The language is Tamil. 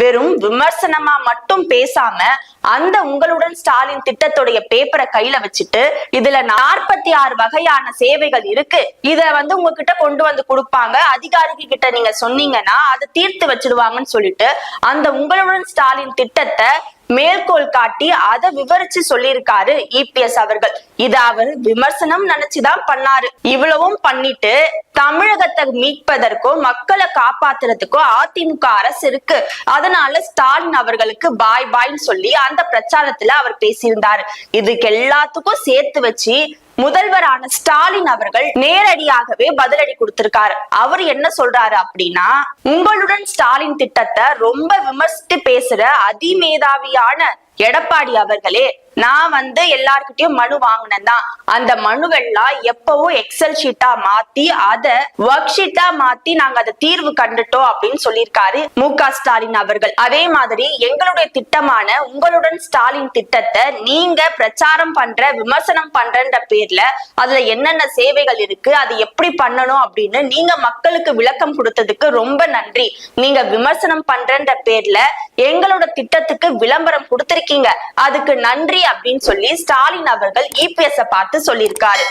வெறும் விமர்சனமா மட்டும் பேசாம அந்த உங்களுடன் ஸ்டாலின் திட்டத்துடைய பேப்பரை கையில வச்சுட்டு இதுல 46 வகையான சேவைகள் இருக்கு, இத உங்ககிட்ட கொண்டு வந்து கொடுப்பாங்க, அதிகாரிகள் கிட்ட நீங்க சொன்னீங்கன்னா அதை தீர்த்து வச்சிருவாங்கன்னு சொல்லிட்டு அந்த உங்களுடன் ஸ்டாலின் திட்டத்தை மேற்கோள் காட்டி அதை விவரிச்சு சொல்லியிருக்காரு இபிஎஸ் அவர்கள். இத அவர் விமர்சனம் நினைச்சுதான் பண்ணாரு. இவ்வளவும் பண்ணிட்டு தமிழகத்தை மீட்பதற்கோ மக்களை காப்பாத்துறதுக்கோ அதிமுக அரசு இருக்கு, அதனால ஸ்டாலின் அவர்களுக்கு பாய் பாய்ன்னு சொல்லி அந்த பிரச்சாரத்துல அவர் பேசியிருந்தாரு. இதுக்கு எல்லாத்துக்கும் சேர்த்து வச்சு முதல்வரான ஸ்டாலின் அவர்கள் நேரடியாகவே பதிலடி கொடுத்திருக்காரு. அவர் என்ன சொல்றாரு அப்படின்னா, உங்களுடன் ஸ்டாலின் திட்டத்தை ரொம்ப விமர்சித்து பேசுற அதிமேதாவியான எடப்பாடி அவர்களே, நான் எல்லார்கிட்டயும் மனு வாங்கினேன். அந்த மனுவெல்லாம் எப்பவும் எக்ஸல் ஷீட்டா மாத்தி அதை ஒர்க் ஷீட்டா மாத்தி நாங்க அதை தீர்வு கண்டுட்டோம் அப்படின்னு சொல்லியிருக்காரு மு.க. ஸ்டாலின் அவர்கள். அதே மாதிரி எங்களுடைய திட்டமான உங்களுடன் ஸ்டாலின் திட்டத்தை நீங்க பிரச்சாரம் பண்ற விமர்சனம் பண்றன்ற பேர்ல அதுல என்னென்ன சேவைகள் இருக்கு, அது எப்படி பண்ணணும் அப்படின்னு நீங்க மக்களுக்கு விளக்கம் கொடுத்ததுக்கு ரொம்ப நன்றி. நீங்க விமர்சனம் பண்றன்ற பேர்ல எங்களோட திட்டத்துக்கு விளம்பரம் கொடுத்திருக்கீங்க, அதுக்கு நன்றி அப்படின்னு சொல்லி ஸ்டாலின் அவர்கள் இபிஎஸ் பார்த்து சொல்லியிருக்காரு.